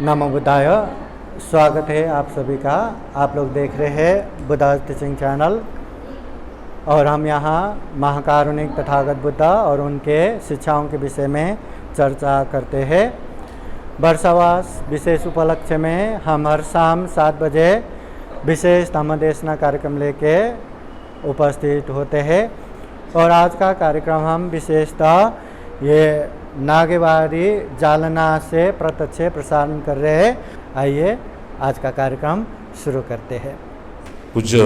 नमो बुद्धाय। स्वागत है आप सभी का। आप लोग देख रहे हैं बुद्धा टीचिंग चैनल और हम यहाँ महाकारुणिक तथागत बुद्धा और उनके शिक्षाओं के विषय में चर्चा करते हैं। वर्षावास विशेष उपलक्ष्य में हम हर शाम 7 बजे विशेष धम्मदेशना कार्यक्रम लेके उपस्थित होते हैं और आज का कार्यक्रम हम विशेषतः ये नागेवाड़ी जालना से प्रत्यक्ष प्रसारण कर रहे हैं। आइए आज का कार्यक्रम शुरू करते हैं। पूज्य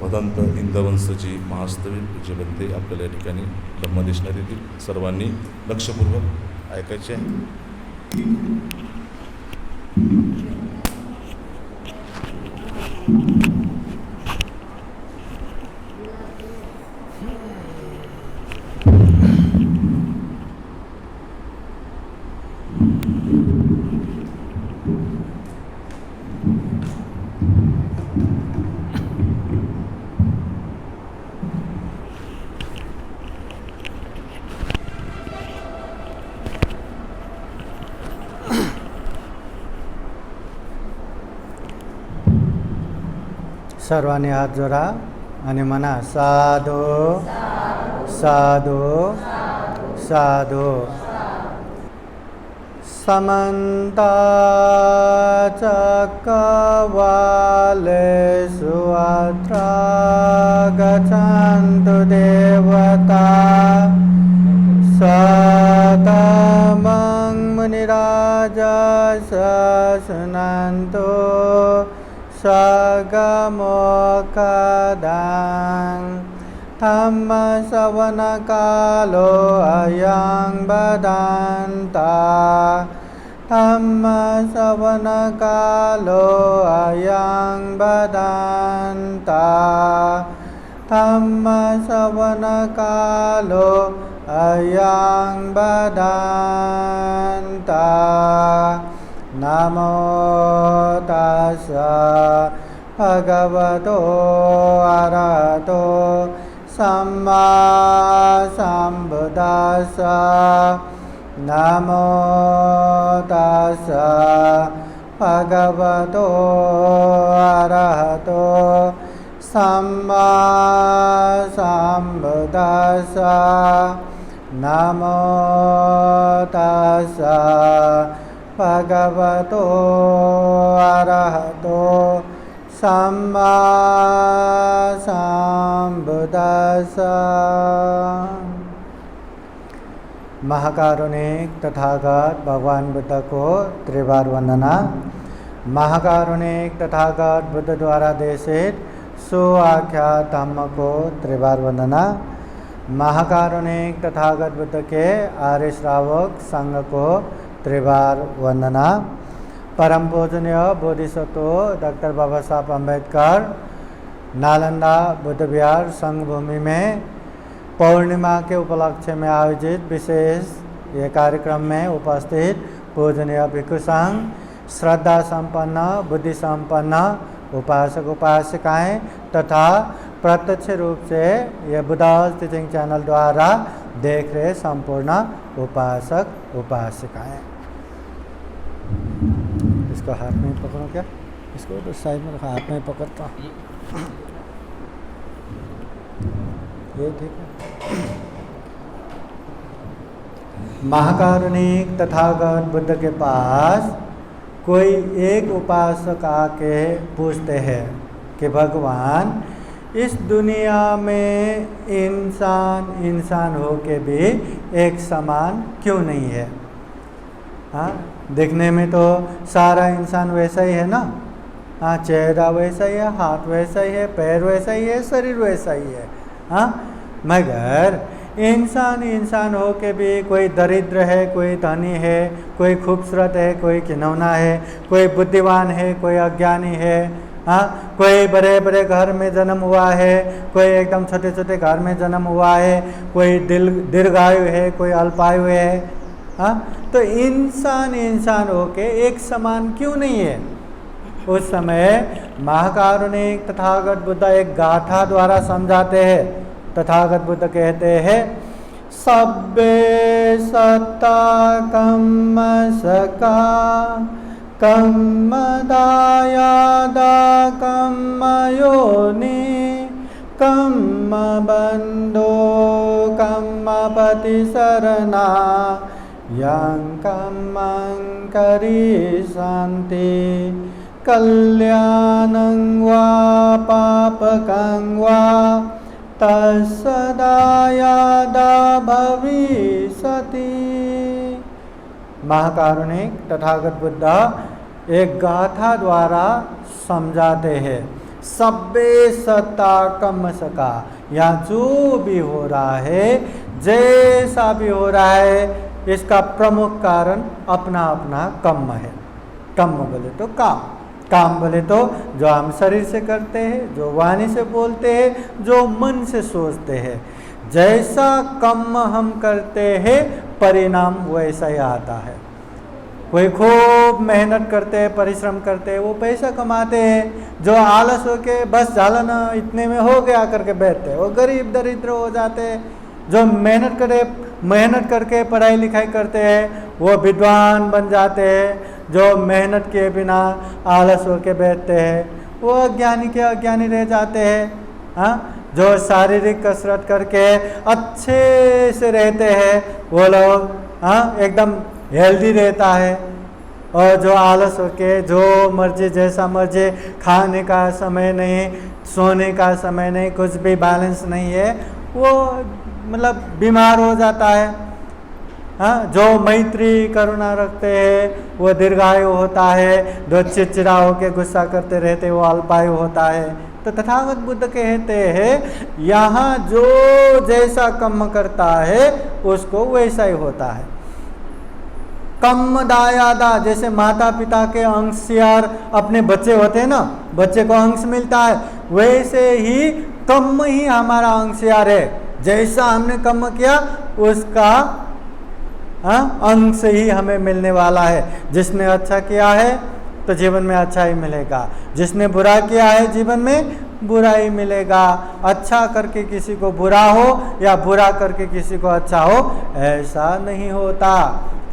भदंत इंदवंसजी महास्तवीर पूज्य बनते आपल्याला या ठिकाणी धम्मदेशना देतील। सर्वांनी लक्षपूर्वक ऐकायचे आहे। सर्वांनी हात जोडा आणि म्हणा साधू साधू साधू। समन्त चक्रवालेषु अत्र गच्छन्तु देवता सततं मुनिराजः शृण्वन्तु सगमोकदां धम्मश्रवणकालो अयं बदन्ता धम्मश्रवणकालो अयं बदन्ता धम्मश्रवणकालो अयं बदन्ता। नमो तस्सा भगवतो अरहतो सम्मा सम्बुद्धास्सा। नमो तस्सा भगवतो अरहतो सम्मा सम्बुद्धास्सा। नमो तस्सा भगवतो अरहतो सम्मा सम्बुद्धास्सा। महाकारुणिक तथागत भगवान बुद्ध को त्रिवार वंदना। महाकारुणिक तथागत बुद्ध द्वारा देशित सुआख्यात धम्म को त्रिवार वंदना। महाकारुणिक तथागत बुद्ध के आर्य श्रावक संघ को त्रिवार वंदना। परम पूजनीय बोधिसत्व डॉक्टर बाबा साहब अम्बेडकर नालंदा बुद्ध विहार संघ भूमि में पौर्णिमा के उपलक्ष्य में आयोजित विशेष ये कार्यक्रम में उपस्थित पूजनीय भिक्षु संघ, श्रद्धा संपन्न बुद्धि संपन्न उपासक उपासिकाएं तथा प्रत्यक्ष रूप से ये बुद्धा टीचिंग चैनल द्वारा देख रहे संपूर्ण उपासक उपासिकाएं। इसको हाथ में पकड़ो, क्या इसको तो साइड में रखा, हाथ में पकड़ता ये ठीक है। महाकारुणिक तथागत बुद्ध के पास कोई एक उपासक आके पूछते हैं कि भगवान इस दुनिया में इंसान हो के भी एक समान क्यों नहीं है? हाँ, दिखने में तो सारा इंसान वैसा ही है ना। हाँ, चेहरा वैसा ही है, हाथ वैसा ही है, पैर वैसा ही है, शरीर वैसा ही है। हाँ, मगर इंसान हो के भी कोई दरिद्र है, कोई धनी है, कोई खूबसूरत है, कोई खिलौना है, कोई बुद्धिमान है, कोई अज्ञानी है। हाँ, कोई बड़े बड़े घर में जन्म हुआ है, कोई एकदम छोटे छोटे घर में जन्म हुआ है, कोई दीर्घायु है, कोई अल्पायु है। हाँ, तो इंसान होके एक समान क्यों नहीं है? उस समय महाकारुणिक तथागत बुद्ध एक गाथा द्वारा समझाते हैं। तथागत बुद्ध कहते हैं सब्बे सत्ता कम्म सका कम्मदायादा कम्मयोनि कम्मबन्धो कम्मपतिशरणा यं कम्मं करिष्यन्ति कल्याणं वा पापकं वा तत्सदायादा भविष्यति। महाकारुणिक तथागत बुद्ध एक गाथा द्वारा समझाते हैं। सब्बे सत्ता कम्म सका, यहाँ जो भी हो रहा है, जैसा भी हो रहा है, इसका प्रमुख कारण अपना अपना कर्म है। कर्म बोले तो काम, काम बोले तो जो हम शरीर से करते हैं, जो वाणी से बोलते हैं, जो मन से सोचते हैं। जैसा कर्म हम करते हैं, परिणाम वैसा ही आता है। कोई खूब मेहनत करते हैं, परिश्रम करते हैं, वो पैसा कमाते हैं। जो आलस होके बस झाला ना इतने में हो गया करके बैठते हैं, वो गरीब दरिद्र हो जाते हैं। जो मेहनत करके पढ़ाई लिखाई करते हैं, वो विद्वान बन जाते हैं। जो मेहनत किए बिना आलस होके बैठते हैं, वो अज्ञानी के अज्ञानी रह जाते हैं। हाँ, जो शारीरिक कसरत करके अच्छे से रहते हैं, वो लोग एकदम हेल्दी रहता है। और जो आलस होके जो मर्जी जैसा मर्जी, खाने का समय नहीं, सोने का समय नहीं, कुछ भी बैलेंस नहीं है, वो मतलब बीमार हो जाता है। हाँ, जो मैत्री करुणा रखते हैं, वो दीर्घायु होता है। जो चिड़चिड़ा होके गुस्सा करते रहते हैं, वो अल्पायु होता है। तो तथागत बुद्ध कहते हैं, यहाँ जो जैसा कर्म करता है, उसको वैसा ही होता है। कम्म दायादा, जैसे माता पिता के अंशयार अपने बच्चे होते हैं ना, बच्चे को अंश मिलता है, वैसे ही कर्म ही हमारा अंशयार है। जैसा हमने कर्म किया, उसका अंश ही हमें मिलने वाला है। जिसने अच्छा किया है तो जीवन में अच्छा ही मिलेगा, जिसने बुरा किया है जीवन में बुरा ही मिलेगा। अच्छा करके किसी को बुरा हो या बुरा करके किसी को अच्छा हो, ऐसा नहीं होता।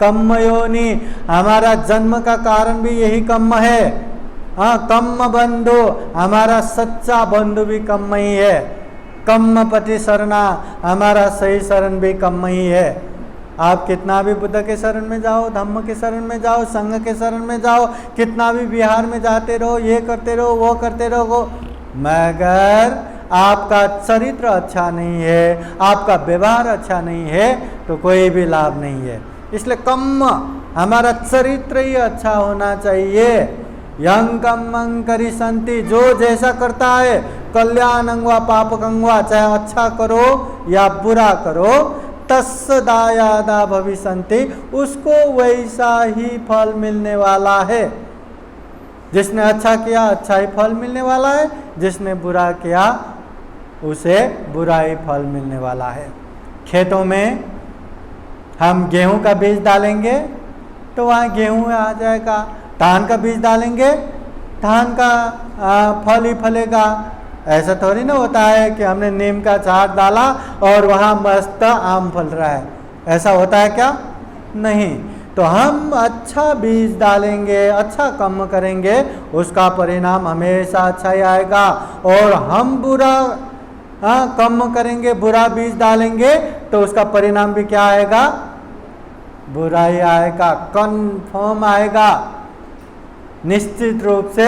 कर्म योनि, हमारा जन्म का कारण भी यही कर्म है। हाँ, कर्म बंधु, हमारा सच्चा बंधु भी कर्म ही है। कर्म पति शरणा, हमारा सही शरण भी कर्म ही है। आप कितना भी बुद्ध के शरण में जाओ, धम्म के शरण में जाओ, संघ के शरण में जाओ, कितना भी बिहार में जाते रहो, ये करते रहो, वो करते रहो, मगर आपका चरित्र अच्छा नहीं है, आपका व्यवहार अच्छा नहीं है, तो कोई भी लाभ नहीं है। इसलिए कर्म, हमारा चरित्र ही अच्छा होना चाहिए। यं कर्मं करिष्यन्ति, जो जैसा करता है, कल्याणं वा पापकं वा, चाहे अच्छा करो या बुरा करो, तत्सदायादा भविष्यन्ति, उसको वैसा ही फल मिलने वाला है। जिसने अच्छा किया अच्छा ही फल मिलने वाला है, जिसने बुरा किया उसे बुरा ही फल मिलने वाला है। खेतों में हम गेहूं का बीज डालेंगे तो वहाँ गेहूं आ जाएगा, धान का बीज डालेंगे धान का फल ही फलेगा। ऐसा थोड़ी ना होता है कि हमने नीम का झाड़ डाला और वहाँ मस्त आम फल रहा है, ऐसा होता है क्या? नहीं। तो हम अच्छा बीज डालेंगे, अच्छा कर्म करेंगे, उसका परिणाम हमेशा अच्छा ही आएगा। और हम बुरा कर्म करेंगे, बुरा बीज डालेंगे, तो उसका परिणाम भी क्या आएगा? बुरा ही आएगा, कन्फर्म आएगा। निश्चित रूप से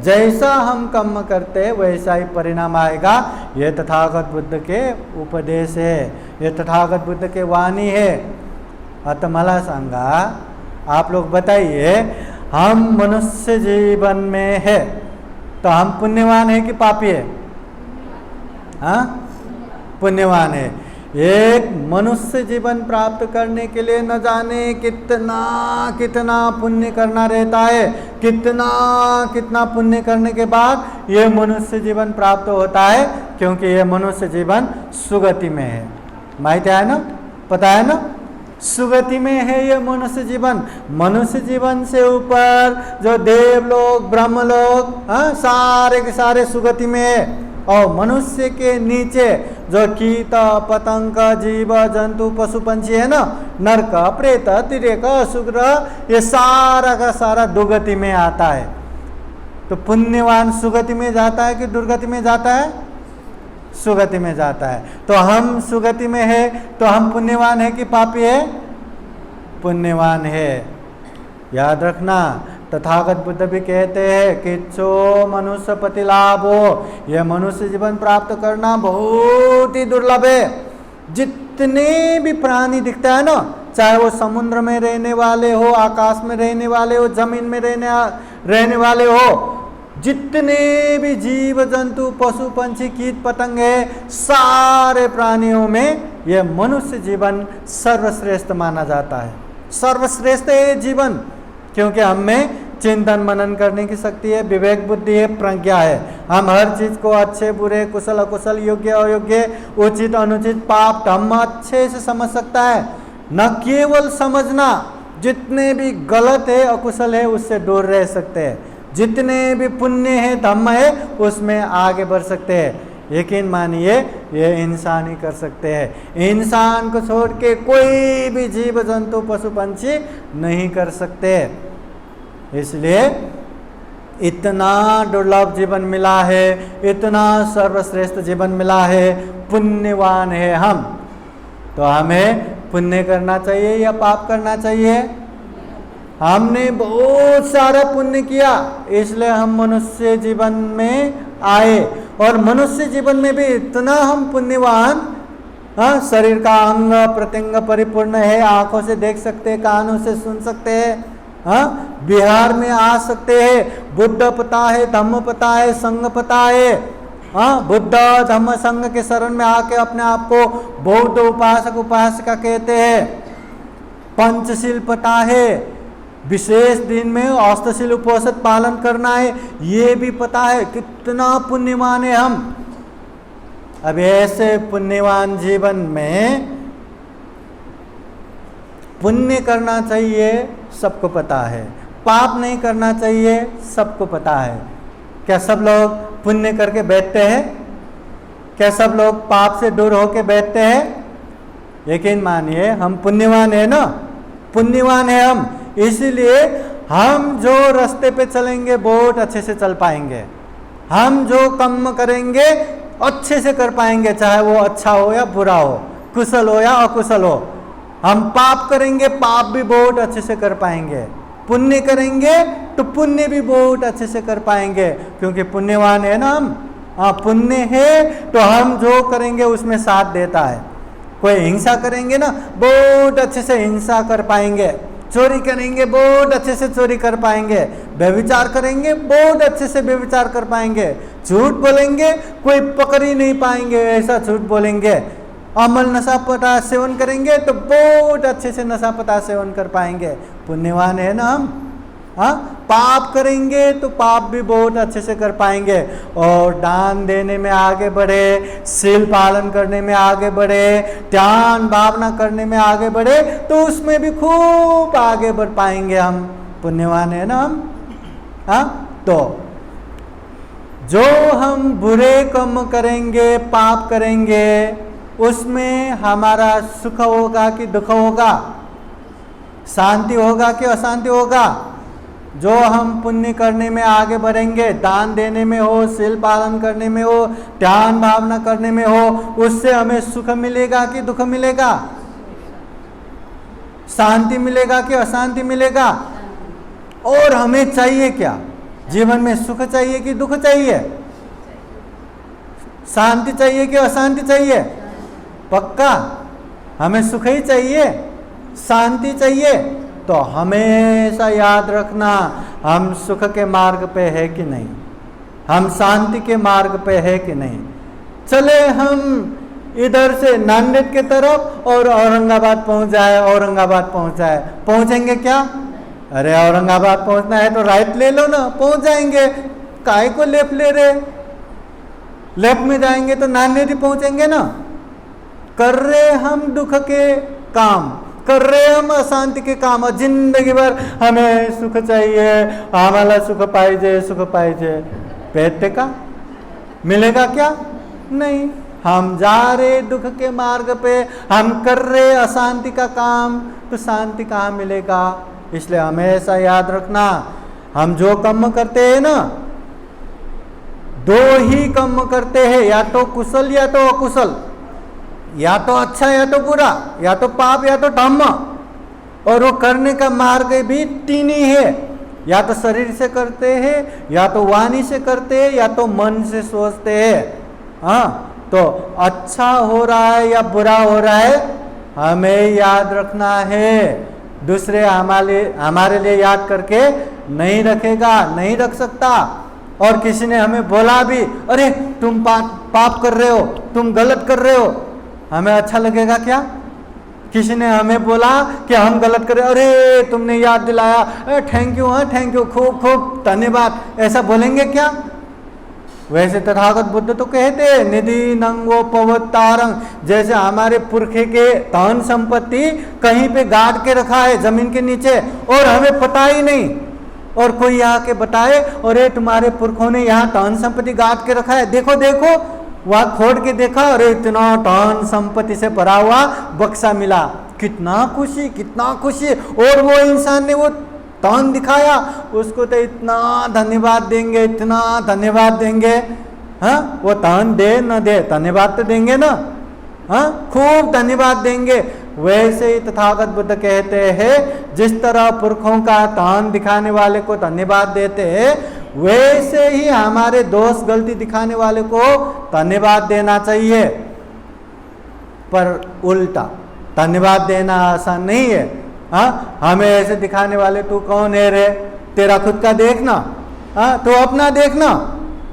जैसा हम कर्म करते हैं वैसा ही परिणाम आएगा। ये तथागत बुद्ध के उपदेश है, ये तथागत बुद्ध के वाणी है। आता मला सांगा, आप लोग बताइए, हम मनुष्य जीवन में है तो हम पुण्यवान है कि पापी है? हाँ, पुण्यवान है। एक मनुष्य जीवन प्राप्त करने के लिए न जाने कितना कितना पुण्य करना रहता है, कितना कितना पुण्य करने के बाद ये मनुष्य जीवन प्राप्त होता है, क्योंकि ये मनुष्य जीवन सुगति में है। माहिती आहे ना, पता है ना, सुगति में है ये मनुष्य जीवन। मनुष्य जीवन से ऊपर जो देव लोग, ब्रह्म लोग, सारे के सारे सुगति में है। और मनुष्य के नीचे जो कीट पतंग जीव जंतु पशु पंछी है ना, नरक प्रेत तिर्यक असुर, ये सारा का सारा दुर्गति में आता है। तो पुण्यवान सुगति में जाता है कि दुर्गति में जाता है? सुगति में जाता है। तो हम सुगति में है तो हम पुण्यवान है कि पापी है? पुण्यवान है। याद रखना, तथागत बुद्ध भी कहते हैं कि जो मनुष्य पति लाभ हो, यह मनुष्य जीवन प्राप्त करना बहुत ही दुर्लभ है। जितने भी प्राणी दिखता है ना, चाहे वो समुद्र में रहने वाले हो, आकाश में रहने वाले हो, जमीन में रहने वाले हो, जितने भी जीव जंतु पशु पंछी कीट पतंग है, सारे प्राणियों में यह मनुष्य जीवन सर्वश्रेष्ठ माना जाता है। सर्वश्रेष्ठ है जीवन, क्योंकि हम में चिंतन मनन करने की शक्ति है, विवेक बुद्धि है, प्रज्ञा है। हम हर चीज को अच्छे बुरे कुशल अकुशल योग्य अयोग्य उचित अनुचित पाप धर्म अच्छे से समझ सकता है। न केवल समझना, जितने भी गलत है अकुशल है उससे दूर रह सकते हैं, जितने भी पुण्य है धर्म है उसमें आगे बढ़ सकते हैं। यकीन मानिए ये इंसान ही कर सकते हैं। इंसान को छोड़ के कोई भी जीव जंतु पशु पंछी नहीं कर सकते। इसलिए इतना दुर्लभ जीवन मिला है, इतना सर्वश्रेष्ठ जीवन मिला है, पुण्यवान है हम। तो हमें पुण्य करना चाहिए या पाप करना चाहिए? हमने बहुत सारा पुण्य किया, इसलिए हम मनुष्य जीवन में आए। और मनुष्य जीवन में भी इतना हम पुण्यवान, शरीर का अंग प्रत्यंग परिपूर्ण है, आंखों से देख सकते हैं, कानों से सुन सकते हैं, बिहार में आ सकते हैं, बुद्ध पता है, धम्म पता है, संघ पता है, बुद्ध धम्म संघ के शरण में आके अपने आप को बौद्ध उपासक उपासिका कहते हैं। पंचशील पता है, विशेष दिन में अष्टशील उपवास पालन करना है, ये भी पता है। कितना पुण्यवान है हम। अब ऐसे पुण्यवान जीवन में पुण्य करना चाहिए, सबको पता है, पाप नहीं करना चाहिए, सबको पता है। क्या सब लोग पुण्य करके बैठते हैं? क्या सब लोग पाप से दूर होके बैठते हैं? यकीन मानिए हम पुण्यवान है ना, पुण्यवान है हम। इसीलिए हम जो रास्ते पे चलेंगे बहुत अच्छे से चल पाएंगे। हम जो कर्म करेंगे अच्छे से कर पाएंगे, चाहे वो अच्छा हो या बुरा हो, कुशल हो या अकुशल हो। हम पाप करेंगे, पाप भी बहुत अच्छे से कर पाएंगे। पुण्य करेंगे तो पुण्य भी बहुत अच्छे से कर पाएंगे, क्योंकि पुण्यवान है ना हम। पुण्य है तो हम जो करेंगे उसमें साथ देता है। कोई हिंसा करेंगे ना, बहुत अच्छे से हिंसा कर पाएंगे। चोरी करेंगे, बहुत अच्छे से चोरी कर पाएंगे। व्यभिचार करेंगे, बहुत अच्छे से व्यभिचार कर पाएंगे। झूठ बोलेंगे, कोई पकड़ ही नहीं पाएंगे, ऐसा झूठ बोलेंगे। अमल नशा पता सेवन करेंगे तो बहुत अच्छे से नशा पता सेवन कर पाएंगे। पुण्यवान है ना हम। पाप करेंगे तो पाप भी बहुत अच्छे से कर पाएंगे। और दान देने में आगे बढ़े, शील पालन करने में आगे बढ़े, ध्यान भावना करने में आगे बढ़े तो उसमें भी खूब आगे बढ़ पाएंगे हम। पुण्यवान है ना हम। तो जो हम बुरे कर्म करेंगे, पाप करेंगे, उसमें हमारा सुख होगा कि दुख होगा, शांति होगा कि अशांति होगा? जो हम पुण्य करने में आगे बढ़ेंगे, दान देने में हो, शील पालन करने में हो, ध्यान भावना करने में हो, उससे हमें सुख मिलेगा कि दुख मिलेगा? शांति मिलेगा कि अशांति मिलेगा? और हमें चाहिए क्या जीवन में? सुख चाहिए कि दुख चाहिए? शांति चाहिए कि अशांति चाहिए? पक्का हमें सुख ही चाहिए, शांति चाहिए। तो हमेशा याद रखना, हम सुख के मार्ग पे है कि नहीं, हम शांति के मार्ग पे है कि नहीं। चले हम इधर से नांदेड़ के तरफ और औरंगाबाद पहुंच जाए, औरंगाबाद पहुंच जाए, पहुंचेंगे क्या? अरे औरंगाबाद पहुंचना है तो राइट ले लो ना, पहुंच जाएंगे। काहे को लेफ्ट ले रहे? लेफ्ट में जाएंगे तो नांदेड़ ही पहुंचेंगे ना। कर रहे हम दुख के काम, कर रहे हम अशांति के काम, और जिंदगी भर हमें सुख चाहिए, आम्हाला सुख पाहिजे, सुख पाहिजे। भेटते का? मिलेगा क्या? नहीं। हम जा रहे दुख के मार्ग पे, हम कर रहे अशांति का काम, तो शांति कहाँ मिलेगा? इसलिए हमेशा याद रखना, हम जो कर्म करते हैं ना, दो ही कर्म करते हैं, या तो कुशल या तो अकुशल, या तो अच्छा या तो बुरा, या तो पाप या तो धर्म। और वो करने का मार्ग भी तीन ही है, या तो शरीर से करते हैं, या तो वाणी से करते हैं, या तो मन से सोचते हैं। हाँ, तो अच्छा हो रहा है या बुरा हो रहा है हमें याद रखना है। दूसरे हमारे लिए याद करके नहीं रखेगा, नहीं रख सकता। और किसी ने हमें बोला भी, अरे तुम पाप कर रहे हो, तुम गलत कर रहे हो, हमें अच्छा लगेगा क्या? किसी ने हमें बोला कि हम गलत कर रहे, अरे तुमने याद दिलाया, थैंक यू, हाँ थैंक यू, खूब खूब धन्यवाद, ऐसा बोलेंगे क्या? वैसे तथागत बुद्ध तो कहते निधि नंगो पवतारंग, जैसे हमारे पुरखे के धन संपत्ति कहीं पे गाड़ के रखा है जमीन के नीचे और हमें पता ही नहीं, और कोई आके बताए, अरे तुम्हारे पुरखों ने यहाँ धन संपत्ति गाड़ के रखा है, देखो देखो, वहां खोद के देखा, अरे इतना धन संपत्ति से भरा हुआ बक्सा मिला, कितना खुशी, कितना खुशी। और वो इंसान ने वो धन दिखाया, उसको तो इतना धन्यवाद देंगे, इतना धन्यवाद देंगे। हाँ, वो धन दे न दे, धन्यवाद तो देंगे ना। हाँ, खूब धन्यवाद देंगे। वैसे ही तथागत बुद्ध कहते हैं, जिस तरह पुरखों का धन दिखाने वाले को धन्यवाद देते हैं, वैसे ही हमारे दोष गलती दिखाने वाले को धन्यवाद देना चाहिए। पर उल्टा धन्यवाद देना आसान नहीं है। हाँ, हमें ऐसे दिखाने वाले, तू कौन है रे, तेरा खुद का देखना, हाँ तो अपना देखना,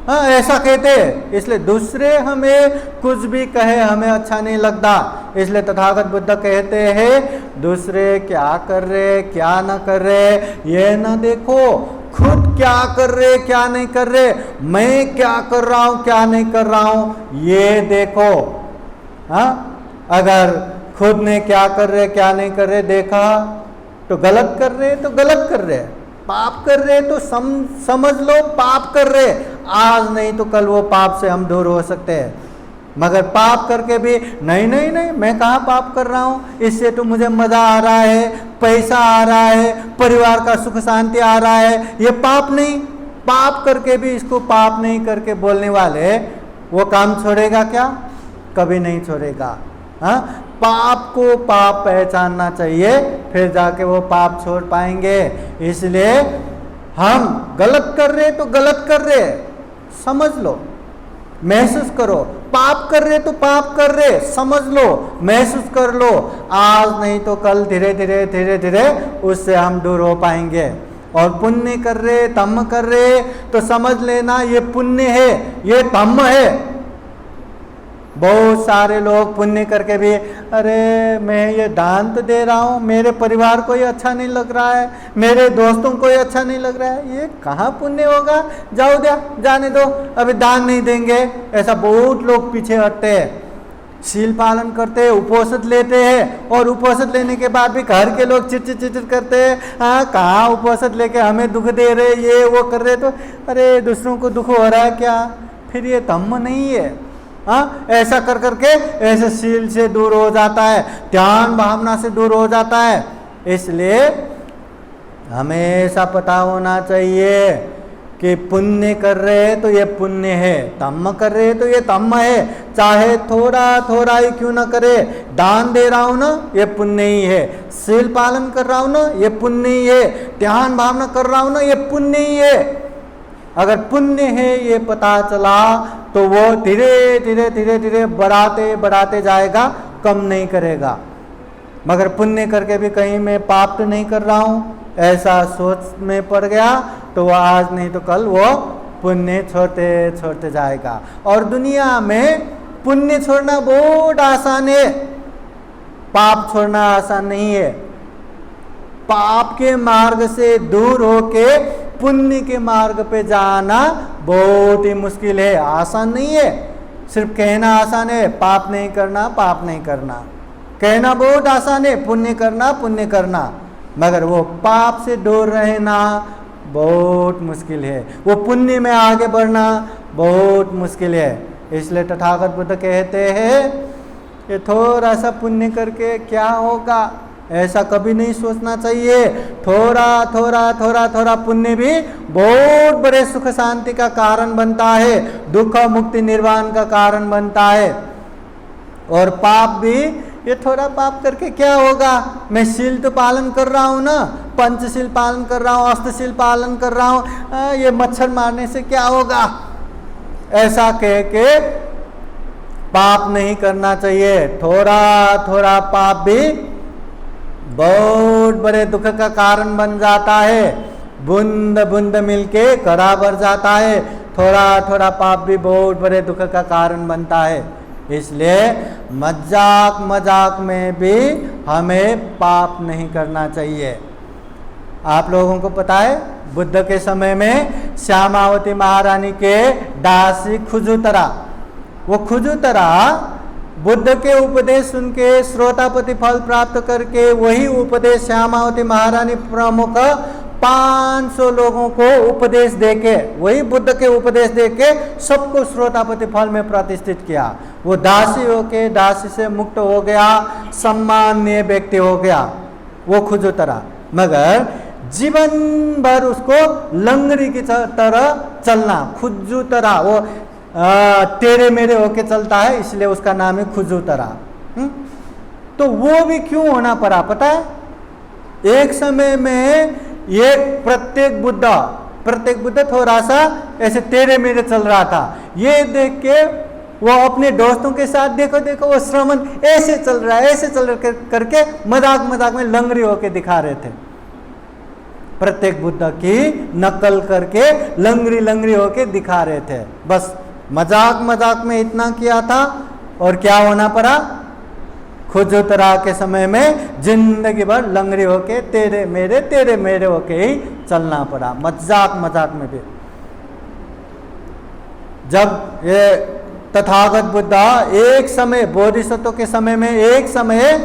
हाँ ऐसा कहते हैं। इसलिए दूसरे हमें कुछ भी कहे हमें अच्छा नहीं लगता। इसलिए तथागत बुद्ध कहते हैं, दूसरे क्या कर रहे क्या ना कर रहे ये ना देखो, खुद क्या कर रहे क्या नहीं कर रहे, मैं क्या कर रहा हूँ क्या नहीं कर रहा हूँ ये देखो। हाँ, अगर खुद ने क्या कर रहे क्या नहीं कर रहे देखा, तो गलत कर रहे तो गलत कर रहे, पाप कर रहे तो समझ लो पाप कर रहे, आज नहीं तो कल वो पाप से हम दूर हो सकते हैं। मगर पाप करके भी नहीं नहीं नहीं, मैं कहाँ पाप कर रहा हूँ, इससे तो मुझे मजा आ रहा है, पैसा आ रहा है, परिवार का सुख शांति आ रहा है, ये पाप नहीं। पाप करके भी इसको पाप नहीं करके बोलने वाले, वो काम छोड़ेगा क्या? कभी नहीं छोड़ेगा। हाँ, पाप को पाप पहचानना चाहिए, फिर जाके वो पाप छोड़ पाएंगे। इसलिए हम गलत कर रहे तो गलत कर रहे, समझ लो, महसूस करो, पाप कर रहे तो पाप कर रहे, समझ लो, महसूस कर लो, आज नहीं तो कल धीरे धीरे धीरे धीरे उससे हम दूर हो पाएंगे। और पुण्य कर रहे धम्म कर रहे तो समझ लेना ये पुण्य है, ये धम्म है। बहुत सारे लोग पुण्य करके भी, अरे मैं ये दान तो दे रहा हूँ, मेरे परिवार को ये अच्छा नहीं लग रहा है, मेरे दोस्तों को ये अच्छा नहीं लग रहा है, ये कहाँ पुण्य होगा, जाओ दिया जाने दो, अभी दान नहीं देंगे। ऐसा बहुत लोग पीछे हटते हैं, शील पालन करते हैं, उपोषित लेते हैं, और उपोषित लेने के बाद भी घर के लोग चिड़चिड़ चिड़चिड़ करते हैं, हाँ कहाँ उपोषित लेके हमें दुख दे रहे, ये वो कर रहे, तो अरे दूसरों को दुख हो रहा है क्या? फिर ये धम्म नहीं है। हाँ, ऐसा कर करके ऐसे शील से दूर हो जाता है, ध्यान भावना से दूर हो जाता है। इसलिए हमेशा पता होना चाहिए कि पुण्य कर रहे हैं तो ये पुण्य है, धम्म कर रहे हैं तो ये धम्म है, चाहे थोड़ा थोड़ा ही क्यों ना करे। दान दे रहा हूँ ना, ये पुण्य ही है, शील पालन कर रहा हूँ ना, ये पुण्य ही है, ध्यान भावना कर रहा हूँ ना, ये पुण्य ही है। अगर पुण्य है ये पता चला तो वो धीरे धीरे धीरे धीरे बढ़ाते बढ़ाते जाएगा, कम नहीं करेगा। मगर पुण्य करके भी कहीं मैं पाप तो नहीं कर रहा हूँ, ऐसा सोच में पड़ गया तो वो आज नहीं तो कल वो पुण्य छोड़ते छोड़ते जाएगा। और दुनिया में पुण्य छोड़ना बहुत आसान है, पाप छोड़ना आसान नहीं है। पाप के मार्ग से दूर होके पुण्य के मार्ग पे जाना बहुत ही मुश्किल है, आसान नहीं है। सिर्फ कहना आसान है, पाप नहीं करना पाप नहीं करना, कहना बहुत आसान है, पुण्य करना पुण्य करना, मगर वो पाप से दूर रहना, बहुत मुश्किल है, वो पुण्य में आगे बढ़ना बहुत मुश्किल है। इसलिए तथागत बुद्ध कहते हैं कि थोड़ा सा पुण्य करके क्या होगा, ऐसा कभी नहीं सोचना चाहिए। थोड़ा थोड़ा थोड़ा थोड़ा पुण्य भी बहुत बड़े सुख शांति का कारण बनता है, दुख मुक्ति निर्वाण का कारण बनता है। और पाप भी, ये थोड़ा पाप करके क्या होगा, मैं शील तो पालन कर रहा हूँ ना, पंचशील पालन कर रहा हूँ, अष्टशील पालन कर रहा हूँ, ये मच्छर मारने से क्या होगा, ऐसा कह के पाप नहीं करना चाहिए। थोड़ा थोड़ा पाप भी बहुत बड़े दुख का कारण बन जाता है, बूंद बूंद मिलके घड़ा भर जाता है। थोड़ा थोड़ा पाप भी बहुत बड़े दुख का कारण बनता है। इसलिए मजाक मजाक में भी हमें पाप नहीं करना चाहिए। आप लोगों को पता है, बुद्ध के समय में श्यामावती महारानी के दासी खुजुतरा, वो खुजुतरा बुद्ध के उपदेश सुन के श्रोतापति फल प्राप्त करके वही उपदेश श्यामावती महारानी प्रमुख 500 लोगों को उपदेश देके, वही बुद्ध के उपदेश देके सबको श्रोतापति फल में प्रतिष्ठित किया। वो दासी होके दासी से मुक्त हो गया, सम्माननीय व्यक्ति हो गया वो खुजुतरा। मगर जीवन भर उसको लंगड़ी की तरह चलना, खुजुतरा, वो तेरे मेरे होके चलता है, इसलिए उसका नाम है खुजुतरा। तो वो भी क्यों होना पड़ा पता है? एक समय में ये प्रत्येक बुद्ध थोड़ा सा ऐसे तेरे मेरे चल रहा था। ये देख के वो अपने दोस्तों के साथ, देखो देखो वो श्रमण ऐसे चल रहा है, ऐसे चल रहा करके मजाक मजाक में लंगड़ी होके दिखा रहे थे। प्रत्येक बुद्ध की नकल करके लंगड़ी लंगड़ी होके दिखा रहे थे। बस मजाक मजाक में इतना किया था और क्या होना पड़ा? खुजुतरा के समय में जिंदगी भर लंगड़ी होके तेरे मेरे होके ही चलना पड़ा, मजाक मजाक में भी। जब ये तथागत बुद्ध एक समय, बोधिसत्व के समय में एक समय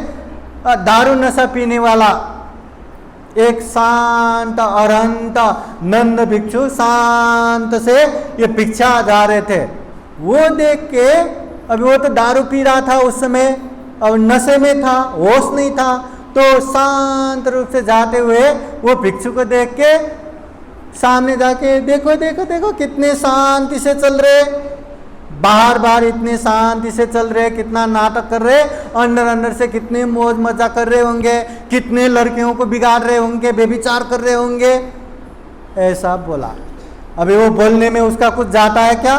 दारू नशा पीने वाला एक शांत अरहंत नंद भिक्षु शांत से ये भिक्षा जा रहे थे। वो देख के, अभी वो तो दारू पी रहा था उस समय, अब नशे में था, होश नहीं था, तो शांत रूप से जाते हुए वो भिक्षु को देख के सामने जाके देखो देखो देखो कितने शांति से चल रहे, बाहर बाहर इतने शांति से चल रहे, कितना नाटक कर रहे, अंदर अंदर से कितने मौज मजा कर रहे होंगे, कितने लड़कियों को बिगाड़ रहे होंगे, बेविचार कर रहे होंगे, ऐसा बोला। अभी वो बोलने में उसका कुछ जाता है क्या?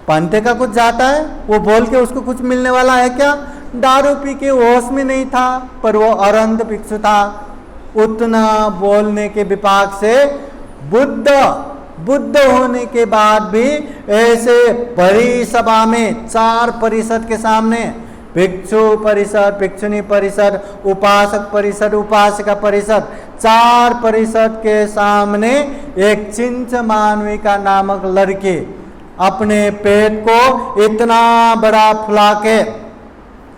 पंते का कुछ जाता है? वो बोल के उसको कुछ मिलने वाला है क्या? दारू पी के होश में नहीं था, पर वो अरहंत भिक्षु था। उतना बोलने के विपाक से बुद्ध होने के बाद भी ऐसे बड़ी सभा में 4 परिषद के सामने, भिक्षु परिषद, भिक्षुणी परिषद, उपासक परिषद, उपासिका परिषद, 4 परिषद के सामने एक चिंच मानविका नामक लड़की अपने पेट को इतना बड़ा फुला के,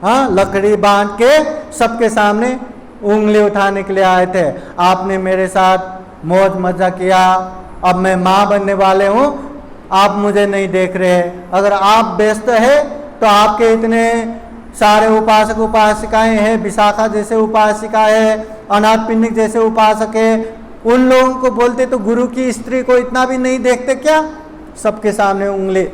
हाँ, लकड़ी बांध के सबके सामने उंगली उठाने के लिए आए थे। आपने मेरे साथ मौज मजा किया, अब मैं माँ बनने वाले हूँ, आप मुझे नहीं देख रहे। अगर आप व्यस्त है तो आपके इतने सारे उपासक उपासिकाएं हैं, विशाखा जैसे उपासिका है, अनाथ पिंडिक जैसे उपासक है, उन लोगों को बोलते तो गुरु की स्त्री को इतना भी नहीं देखते क्या? सबके सामने उंगली।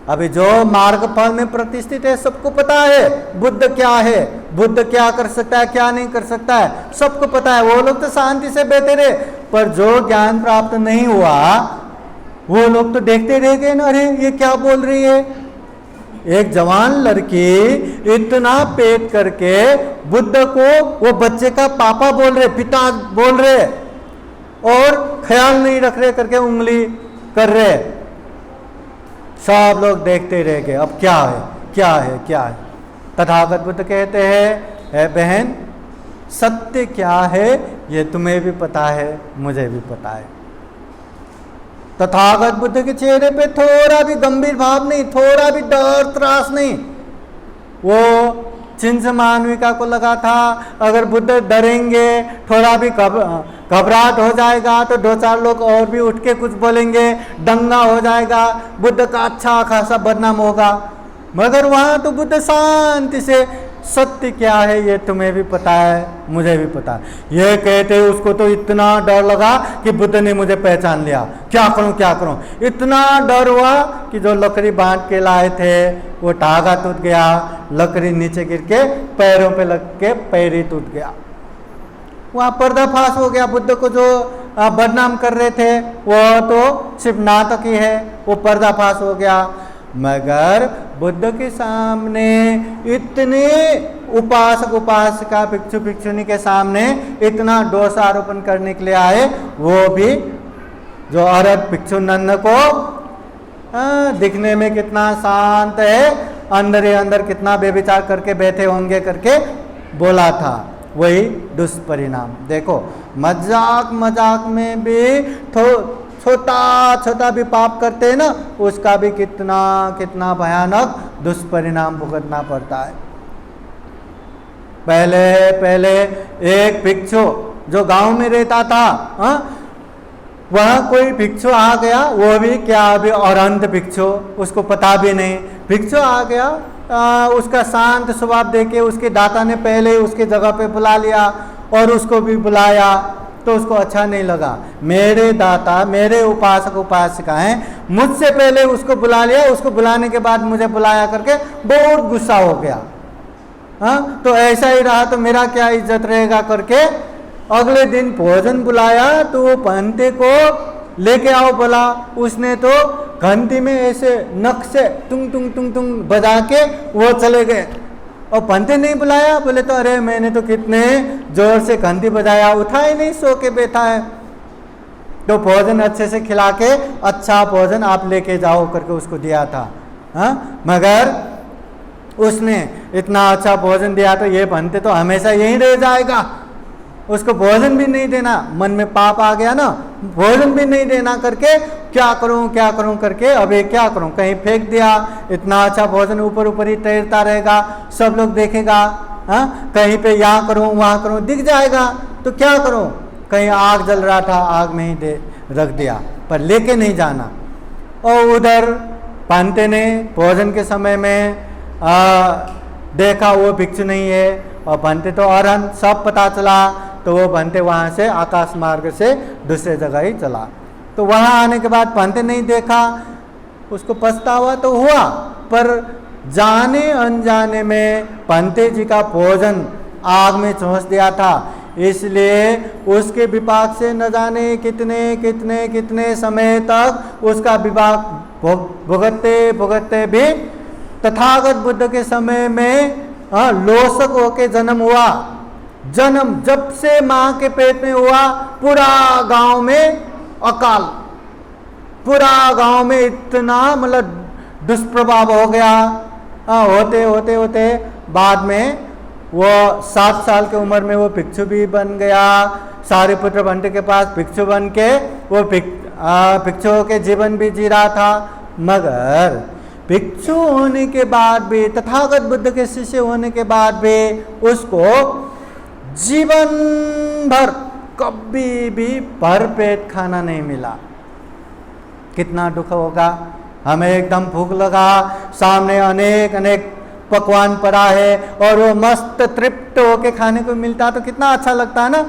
अभी जो मार्ग फल में प्रतिष्ठित है सबको पता है बुद्ध क्या है, बुद्ध क्या कर सकता है, क्या नहीं कर सकता है, सबको पता है। वो लोग तो शांति से बैठे रहे, पर जो ज्ञान प्राप्त नहीं हुआ वो लोग तो देखते रह गए ना, अरे ये क्या बोल रही है। एक जवान लड़की इतना पेट करके बुद्ध को वो बच्चे का पापा बोल रहे, पिता बोल रहे, और ख्याल नहीं रख रहे करके उंगली कर रहे। सब लोग देखते रह गए, अब क्या है क्या है क्या है। तथागत बुद्ध कहते हैं, बहन सत्य क्या है ये तुम्हें भी पता है, मुझे भी पता है। तथागत बुद्ध के चेहरे पे थोड़ा भी गंभीर भाव नहीं, थोड़ा भी डर त्रास नहीं। वो चिंस मानविका को लगा था अगर बुद्ध डरेंगे, थोड़ा भी घबराहट हो जाएगा तो 2-4 लोग और भी उठ के कुछ बोलेंगे, दंगा हो जाएगा, बुद्ध का अच्छा खासा बदनाम होगा। मगर वहाँ तो बुद्ध शांति से, सत्य क्या है ये तुम्हें भी पता है, मुझे भी पता है, ये कहते उसको तो इतना डर लगा कि बुद्ध ने मुझे पहचान लिया, क्या करूं क्या करूं। इतना डर हुआ कि जो लकड़ी बांट के लाए थे वो धागा टूट गया, लकड़ी नीचे गिर के पैरों पे लग के पैर ही टूट गया। वहाँ पर्दाफाश हो गया। बुद्ध को जो बदनाम कर रहे थे वो तो सिर्फ नाटक ही है, वो पर्दाफाश हो गया। मगर बुद्ध के सामने इतने उपासक उपासिका भिक्षु भिक्षुनी के सामने इतना दोषारोपण करने के लिए आए, वो भी जो औरत भिक्षु नंद को दिखने में कितना शांत है, अंदर ही अंदर कितना बेविचार करके बैठे होंगे करके बोला था, वही दुष्परिणाम। देखो मजाक मजाक में भी छोटा छोटा भी पाप करते हैं ना, उसका भी कितना कितना भयानक दुष्परिणाम भुगतना पड़ता है। पहले एक भिक्षु जो गांव में रहता था, वहाँ कोई भिक्षु आ गया, वो भी क्या अभी औरंत भिक्षु, उसको पता भी नहीं, भिक्षु आ गया, उसका शांत स्वभाव देखे उसके दाता ने पहले उसके जगह पे बुला लिया और उसको भी बुलाया, तो उसको अच्छा नहीं लगा। मेरे दाता मेरे उपासक उपासिकाएं मुझसे पहले उसको बुला लिया, उसको बुलाने के बाद मुझे बुलाया करके बहुत गुस्सा हो गया। हाँ, तो ऐसा ही रहा तो मेरा क्या इज्जत रहेगा करके अगले दिन भोजन बुलाया तो वो पंते को लेके आओ बोला। उसने तो घंटी में ऐसे नख से टुंग टुंग टुंग टुंग बजा के वो चले गए और पंते नहीं बुलाया। बोले तो अरे मैंने तो कितने जोर से घंटी बजाया, उठा ही नहीं, सो के बैठा है। तो भोजन अच्छे से खिला के अच्छा भोजन आप लेके जाओ करके उसको दिया था। हाँ, मगर उसने इतना अच्छा भोजन दिया तो ये पंते तो हमेशा यहीं रह जाएगा, उसको भोजन भी नहीं देना। मन में पाप आ गया ना, भोजन भी नहीं देना करके क्या करूं करके अभी क्या करूं, कहीं फेंक दिया। इतना अच्छा भोजन ऊपर ऊपर ही तैरता रहेगा, सब लोग देखेगा। हाँ, कहीं पे यहाँ करूं वहाँ करूं दिख जाएगा, तो क्या करूं। कहीं आग जल रहा था, आग में ही रख दिया, पर लेके नहीं जाना। और उधर पंते ने भोजन के समय में देखा वो भिक्षु नहीं है और बनते तो अरहंत, सब पता चला। तो वो बनते वहाँ से आकाश मार्ग से दूसरे जगह ही चला। तो वहाँ आने के बाद पंते नहीं देखा, उसको पछतावा तो हुआ, पर जाने अनजाने में पंते जी का भोजन आग में झोंस दिया था। इसलिए उसके विपाक से न जाने कितने कितने कितने समय तक उसका विपाक भुगतते भुगतते भी तथागत बुद्ध के समय में लोसक होके जन्म हुआ। जन्म जब से माँ के पेट में हुआ, पूरा गांव में अकाल, पूरा गांव में इतना मतलब दुष्प्रभाव हो गया। होते होते होते बाद में वो 7 साल की उम्र में वो भिक्षु भी बन गया। सारिपुत्र भंटे के पास भिक्षु बन के वो भिक्षुओं के जीवन भी जी रहा था। मगर भिक्षु होने के बाद भी, तथागत बुद्ध के शिष्य होने के बाद भी उसको जीवन भर कभी भी भरपेट खाना नहीं मिला। कितना दुख होगा। हमें एकदम भूख लगा, सामने अनेक अनेक पकवान पड़ा है और वो मस्त तृप्त होके खाने को मिलता तो कितना अच्छा लगता है ना।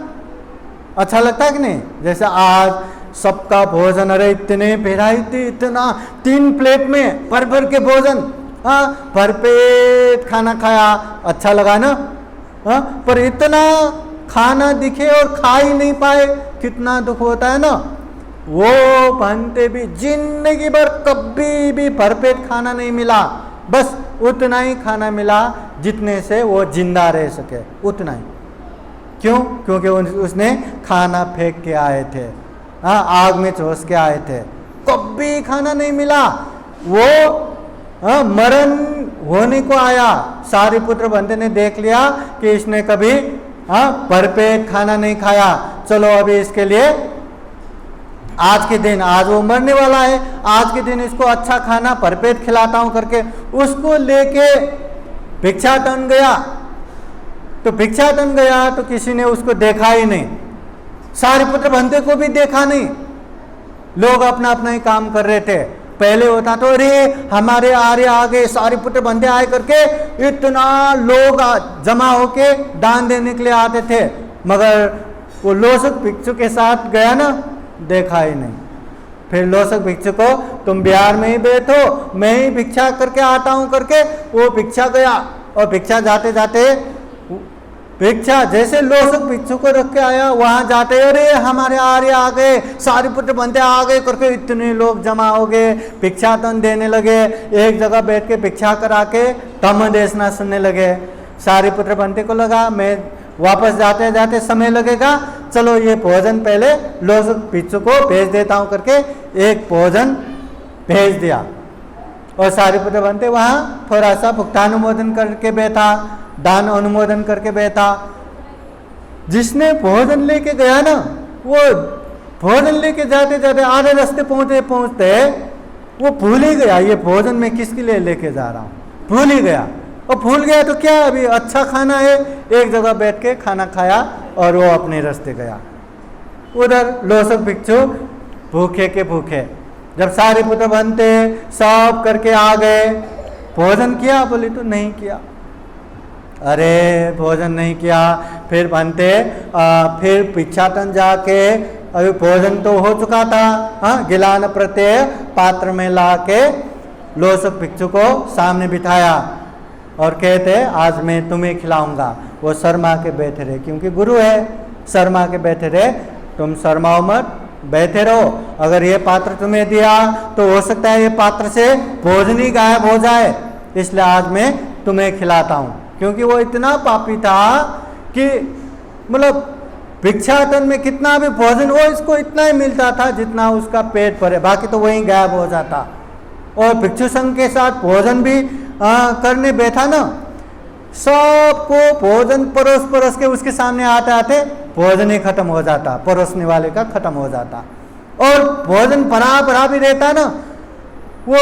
अच्छा लगता है कि नहीं। जैसे आज सबका भोजन, अरे इतने वैरायटी, इतना 3 प्लेट में भर भर के भोजन, भरपेट खाना खाया, अच्छा लगा ना। पर इतना खाना दिखे और खा ही नहीं पाए, कितना दुख होता है ना। वो बनते भी जिंदगी भर कभी भी भरपेट खाना नहीं मिला, बस उतना ही खाना मिला जितने से वो जिंदा रह सके, उतना ही। क्यों? क्योंकि उसने खाना फेंक के आए थे, आग में झोंस के आए थे, कभी खाना नहीं मिला। वो मरण होने को आया। सारिपुत्र भंते ने देख लिया कि इसने कभी भरपेट खाना नहीं खाया, चलो अभी इसके लिए आज के दिन, आज वो मरने वाला है, आज के दिन इसको अच्छा खाना भरपेट खिलाता हूं करके उसको लेके भिक्षाटन गया। तो भिक्षाटन गया तो किसी ने उसको देखा ही नहीं, सारिपुत्र बंदे को भी देखा नहीं, लोग अपना अपना ही काम कर रहे थे। पहले होता तो अरे हमारे आर्य आ गए, सारिपुत्र बंदे आए करके इतना लोग जमा होके दान देने के लिए आते थे, मगर वो लोसक भिक्षु के साथ गया ना, देखा ही नहीं। फिर लोसक भिक्षु को तुम बिहार में ही बैठो, मैं ही भिक्षा करके आता हूं करके वो भिक्षा गया, और भिक्षा जाते जाते भिक्षा जैसे लोसक भिक्षु को रख के आया, वहां जाते अरे हमारे आर्य आ गए, सारिपुत्र बंदे आ गए करके इतने लोग जमा हो गए, भिक्षाटन देने लगे, एक जगह बैठ के भिक्षा करा के धम्म देशना सुनने लगे। सारिपुत्र बंदे को लगा मैं वापस जाते जाते समय लगेगा, चलो ये भोजन पहले लोसक भिक्षु को भेज देता हूं करके एक भोजन भेज दिया। और सारिपुत्र बंदे वहां थोड़ा सा भुक्तानुमोदन करके बैठा, दान अनुमोदन करके बैठा। जिसने भोजन लेके गया ना, वो भोजन लेके जाते जाते आधे रास्ते पहुंचते पहुंचते वो भूल ही गया ये भोजन मैं किसके लिए लेके जा रहा हूँ, भूल ही गया। और भूल गया तो क्या, अभी अच्छा खाना है, एक जगह बैठ के खाना खाया और वो अपने रास्ते गया। उधर लोसक भिक्षु भूखे के भूखे, जब सारिपुत्र बनते सब करके आ गए, भोजन किया, बोले तो नहीं किया। अरे भोजन नहीं किया, फिर बनते फिर भिक्षाटन जाके, अभी भोजन तो हो चुका था, हाँ, गिलान प्रत्यय पात्र में ला के लोसक भिक्षु को सामने बिठाया और कहते आज मैं तुम्हें खिलाऊंगा। वो शर्मा के बैठे रहे, क्योंकि गुरु है, शर्मा के बैठे रहे, तुम शर्माओ मत, बैठे रहो, अगर ये पात्र तुम्हें दिया तो हो सकता है ये पात्र से भोजन ही गायब हो जाए, इसलिए आज मैं तुम्हें खिलाता हूँ। क्योंकि वो इतना पापी था कि मतलब भिक्षाटन में कितना भी भोजन, वो इसको इतना ही मिलता था जितना उसका पेट भरे, बाकी तो वहीं गायब हो जाता। और भिक्षु संघ के साथ भोजन भी करने बैठा ना, सबको भोजन परोस के उसके सामने आते आते भोजन ही खत्म हो जाता, परोसने वाले का खत्म हो जाता। और भोजन भरा भी रहता ना, वो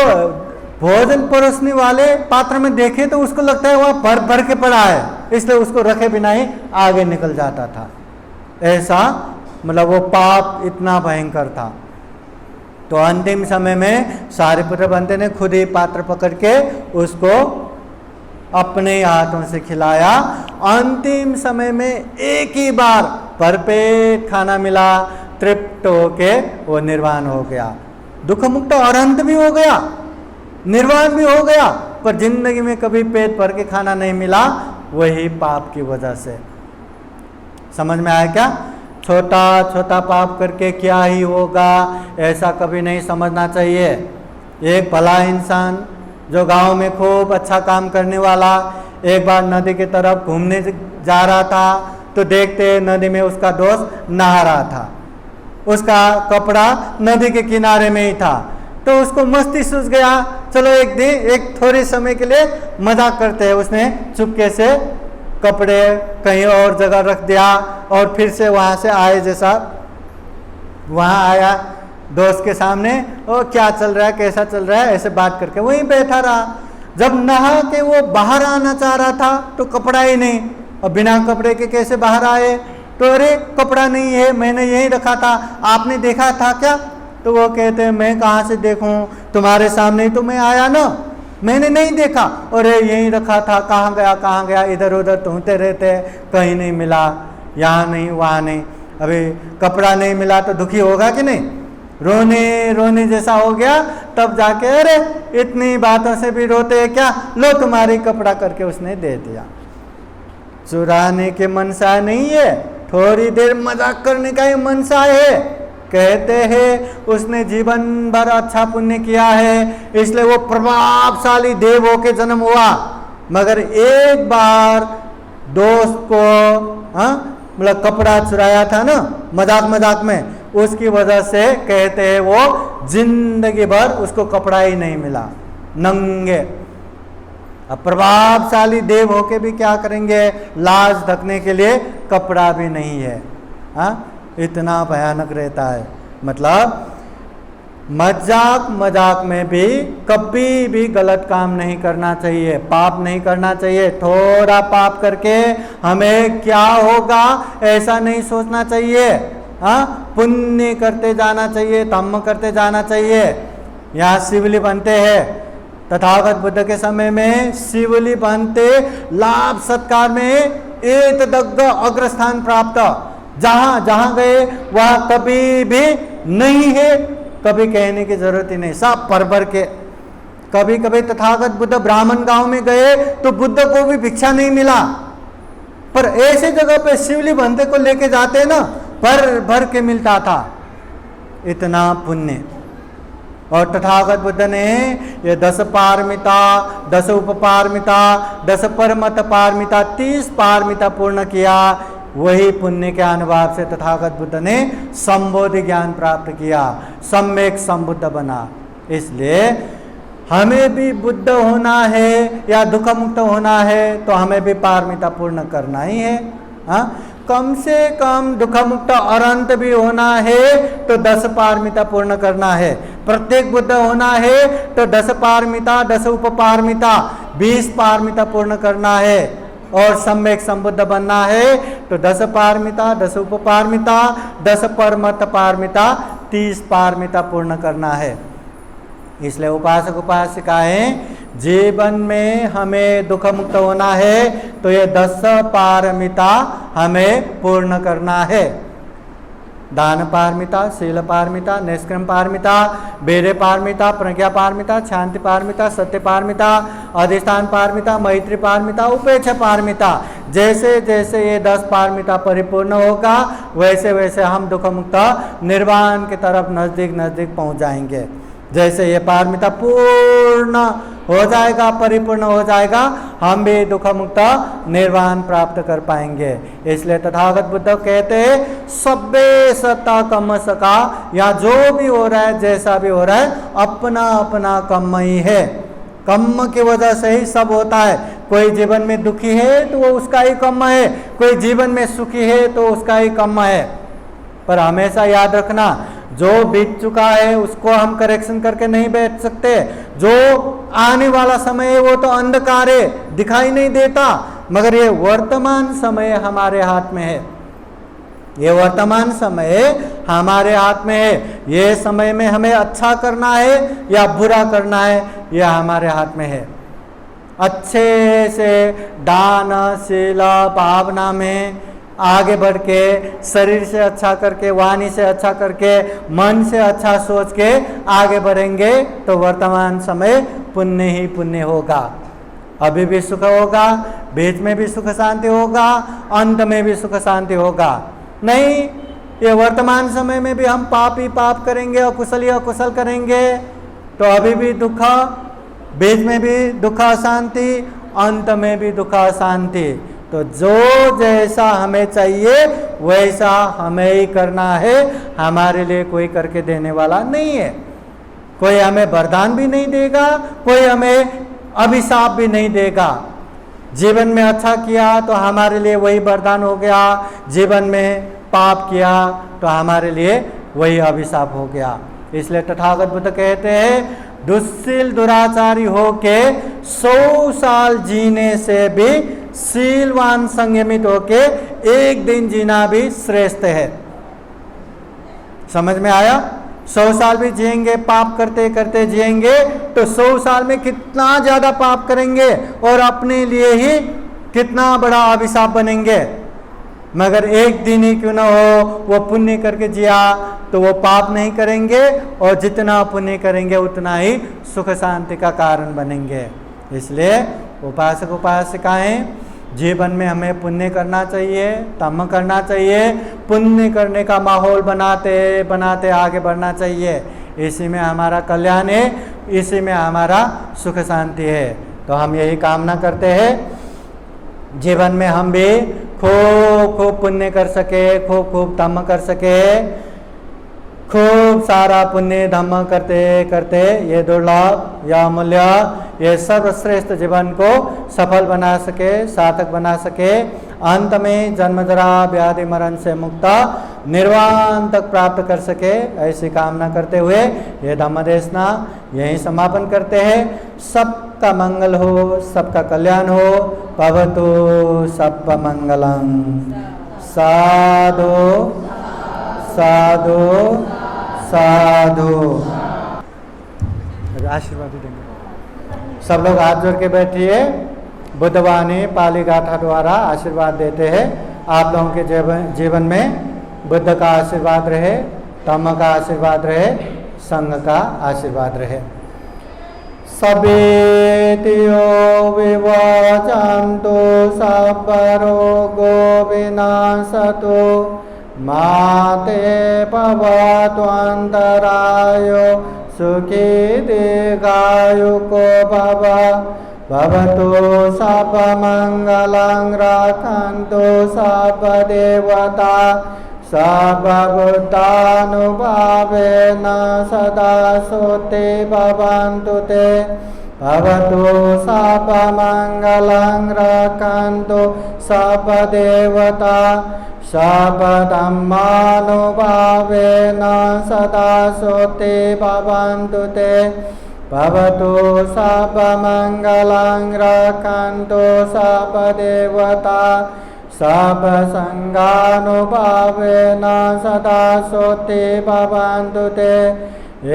भोजन परोसने वाले पात्र में देखे तो उसको लगता है वह भर के पड़ा है, इसलिए उसको रखे बिना ही आगे निकल जाता था। ऐसा मतलब वो पाप इतना भयंकर था। तो अंतिम समय में सारिपुत्र बंदे ने खुद ही पात्र पकड़ के उसको अपने हाथों से खिलाया। अंतिम समय में एक ही बार भरपेट खाना मिला, तृप्त होके वो निर्वाण हो गया, दुख मुक्त अरहंत भी हो गया, निर्वाण भी हो गया। पर जिंदगी में कभी पेट भर के खाना नहीं मिला, वही पाप की वजह से। समझ में आया क्या? छोटा छोटा पाप करके क्या ही होगा, ऐसा कभी नहीं समझना चाहिए। एक भला इंसान जो गांव में खूब अच्छा काम करने वाला, एक बार नदी की तरफ घूमने जा रहा था तो देखते नदी में उसका दोस्त नहा रहा था, उसका कपड़ा नदी के किनारे में ही था। तो उसको मस्ती सूझ गया, चलो एक थोड़े समय के लिए मजाक करते हैं। उसने चुपके से कपड़े कहीं और जगह रख दिया और फिर से वहाँ से आए जैसा वहाँ आया दोस्त के सामने, ओ क्या चल रहा है, कैसा चल रहा है, ऐसे बात करके वहीं बैठा रहा। जब नहा के वो बाहर आना चाह रहा था तो कपड़ा ही नहीं, और बिना कपड़े के कैसे बाहर आए? तो अरे कपड़ा नहीं है, मैंने यहीं रखा था, आपने देखा था क्या? तो वो कहते हैं मैं कहाँ से देखूं, तुम्हारे सामने ही तो मैं आया ना, मैंने नहीं देखा। अरे यहीं रखा था, कहाँ गया, इधर उधर ढूंढते रहते, कहीं नहीं मिला, यहाँ नहीं वहाँ नहीं। अभी कपड़ा नहीं मिला तो दुखी होगा कि नहीं, रोने जैसा हो गया। तब जाके अरे इतनी बातों से भी रोते हैं क्या, लो तुम्हारी कपड़ा करके उसने दे दिया। चुराने के मनसा नहीं है, थोड़ी देर मजाक करने का ही मनसा है। कहते हैं उसने जीवन भर अच्छा पुण्य किया है, इसलिए वो प्रभावशाली देव होके जन्म हुआ। मगर एक बार दोस्त को मतलब कपड़ा चुराया था ना मजाक में, उसकी वजह से कहते हैं वो जिंदगी भर उसको कपड़ा ही नहीं मिला, नंगे। अब प्रभावशाली देव होके भी क्या करेंगे, लाज ढकने के लिए कपड़ा भी नहीं है। हाँ, इतना भयानक रहता है। मतलब मजाक मजाक में भी कभी भी गलत काम नहीं करना चाहिए, पाप नहीं करना चाहिए। थोड़ा पाप करके हमें क्या होगा ऐसा नहीं सोचना चाहिए। हाँ, पुण्य करते जाना चाहिए, धम्म करते जाना चाहिए। यहाँ शिवली बनते हैं, तथागत बुद्ध के समय में शिवली बनते लाभ सत्कार में एक दग्ध अग्रस्थान प्राप्त, जहां जहां गए वहां कभी भी नहीं है, कभी कहने की जरूरत ही नहीं, सब भर के। कभी कभी तथागत बुद्ध ब्राह्मण गांव में गए तो बुद्ध को भी भिक्षा नहीं मिला, पर ऐसे जगह पे शिवली बनते को लेके जाते ना, भर भर के मिलता था। इतना पुण्य। और तथागत बुद्ध ने ये 10 पारमिता, 10 उपपारमिता, 10 परमत पारमिता, 30 पारमिता पूर्ण किया। वही पुण्य के अनुभाव से तथागत बुद्ध ने संबोधि ज्ञान प्राप्त किया, सम्यक संबुद्ध बना। इसलिए हमें भी बुद्ध होना है या दुख मुक्त होना है तो हमें भी पारमिता पूर्ण करना ही है। हाँ, कम से कम दुख मुक्त अनंत भी होना है तो 10 पारमिता पूर्ण करना है। प्रत्येक बुद्ध होना है तो 10 पारमिता, 10 उपपारमिता, 20 पारमिता पूर्ण करना है। और सम्यक संबुद्ध बनना है तो 10 पारमिता, 10 उपपारमिता, 10 परमत पारमिता, 30 पारमिता पूर्ण करना है। इसलिए उपासक उपासिकाएं जीवन में हमें दुख मुक्त होना है तो ये 10 पारमिता हमें पूर्ण करना है। दान पारमिता, शील पारमिता, निष्क्रम पारमिता, वीर्य पारमिता, प्रज्ञा पारमिता, शांति पारमिता, सत्य पारमिता, अधिष्ठान पारमिता, मैत्री पारमिता, उपेक्षा पारमिता। जैसे जैसे ये 10 पारमिता परिपूर्ण होगा वैसे वैसे हम दुख मुक्त निर्वाण की तरफ नजदीक नजदीक पहुंच जाएंगे। जैसे ये पारमिता पूर्ण हो जाएगा, परिपूर्ण हो जाएगा, हम भी दुख मुक्त निर्वाण प्राप्त कर पाएंगे। इसलिए तथागत बुद्ध कहते हैं सब्बे सत्ता कम सका, या जो भी हो रहा है, जैसा भी हो रहा है, अपना अपना कर्म ही है। कर्म की वजह से ही सब होता है। कोई जीवन में दुखी है तो वो उसका ही कर्म है, कोई जीवन में सुखी है तो उसका ही कर्म है। पर हमेशा याद रखना, जो बीत चुका है उसको हम करेक्शन करके नहीं बैठ सकते। जो आने वाला समय है वो तो अंधकार है, दिखाई नहीं देता, मगर ये वर्तमान समय हमारे हाथ में है। ये वर्तमान समय हमारे हाथ में है। ये समय में हमें अच्छा करना है या बुरा करना है, ये हमारे हाथ में है। अच्छे से दान शील भावना में आगे बढ़ के, शरीर से अच्छा करके, वाणी से अच्छा करके, मन से अच्छा सोच के आगे बढ़ेंगे तो वर्तमान समय पुण्य ही पुण्य होगा। अभी भी सुख होगा, बीच में भी सुख शांति होगा, अंत में भी सुख शांति होगा। नहीं, ये वर्तमान समय में भी हम पाप ही पाप करेंगे, अकुशल ही अकुशल करेंगे तो अभी भी दुख, बीच में भी दुख अशांति, अंत में भी दुख अशांति। तो जो जैसा हमें चाहिए वैसा हमें ही करना है, हमारे लिए कोई करके देने वाला नहीं है। कोई हमें वरदान भी नहीं देगा, कोई हमें अभिशाप भी नहीं देगा। जीवन में अच्छा किया तो हमारे लिए वही वरदान हो गया, जीवन में पाप किया तो हमारे लिए वही अभिशाप हो गया। इसलिए तथागत बुद्ध कहते हैं दुस्शील दुराचारी होके 100 साल जीने से भी शीलवान संयमित होके एक दिन जीना भी श्रेष्ठ है। समझ में आया? 100 साल भी जिएंगे, पाप करते करते जिएंगे तो 100 साल में कितना ज्यादा पाप करेंगे और अपने लिए ही कितना बड़ा अभिशाप बनेंगे। मगर एक दिन ही क्यों ना हो वो पुण्य करके जिया तो वो पाप नहीं करेंगे और जितना पुण्य करेंगे उतना ही सुख शांति का कारण बनेंगे। इसलिए उपासक उपासिकाएं जीवन में हमें पुण्य करना चाहिए, तम करना चाहिए, पुण्य करने का माहौल बनाते बनाते आगे बढ़ना चाहिए। इसी में हमारा कल्याण है, इसी में हमारा सुख शांति है। तो हम यही कामना करते हैं जीवन में हम भी खूब खूब पुण्य कर सके, खूब खूब धम्म कर सके, खूब सारा पुण्य धम्म करते करते ये दुर्लभ या अमूल्य ये सर्वश्रेष्ठ जीवन को सफल बना सके, सार्थक बना सके। अंत में जन्म जरा व्याधि मरण से मुक्त निर्वाण तक प्राप्त कर सके, ऐसी कामना करते हुए ये धम्म देशना यहीं समापन करते हैं। सबका मंगल हो, सबका कल्याण हो। भवतु सब मंगलम। साधु साधु साधु। आशीर्वाद देंगे सब लोग, हाथ जोड़ के बैठिए। बुद्धवाणी पाली गाथा द्वारा आशीर्वाद देते हैं। आप लोगों के जीवन में बुद्ध का आशीर्वाद रहे, धम्म का आशीर्वाद रहे, संघ का आशीर्वाद रहे। सवेतियो विवचन्तु सबरोगो विनाशतु माते भवतु अन्तरायो सुखी दीर्घायुको भव। भवतु सर्वमङ्गलं रक्षन्तु सर्वदेवता सर्वभूतानुभावेन सदा सुते भवन्तु ते। भवतु सर्वमङ्गलं रक्षन्तु सर्वदेवता सर्वधर्मानुभावेन सदा सुते भवन्तु ते। भवतु सर्वमङ्गलं रक्षन्तु सर्वदेवता सर्वसङ्गानुभावेन सदा सुते भवन्तु ते।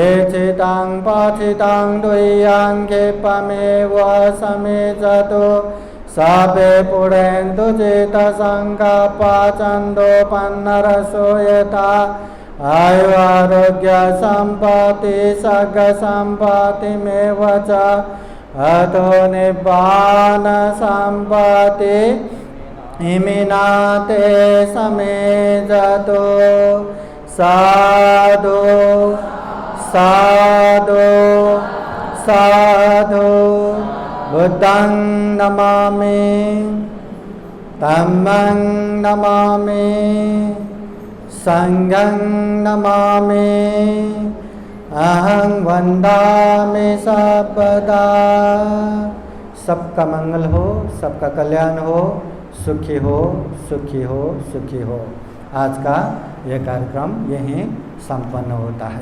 एचितं पठितं द्वयं क्षिपमेव समिजतु सर्वे पुरेन्तु चित्तसङ्कल्पा छन्दोपन्नरसो यथा। आयु आरोग्य सम्पत्ति सर्ग सम्पत्तिमेव च अतो निब्बान सम्पत्ति इमिनाते समेजतो। साधु साधु साधु। बुद्धं नमामि, धम्मं नमामि, संघं नमामि, अहं वन्दामि सर्वदा। सबका मंगल हो, सबका कल्याण हो, सुखी हो, सुखी हो, सुखी हो। आज का यह कार्यक्रम यहीं संपन्न होता है।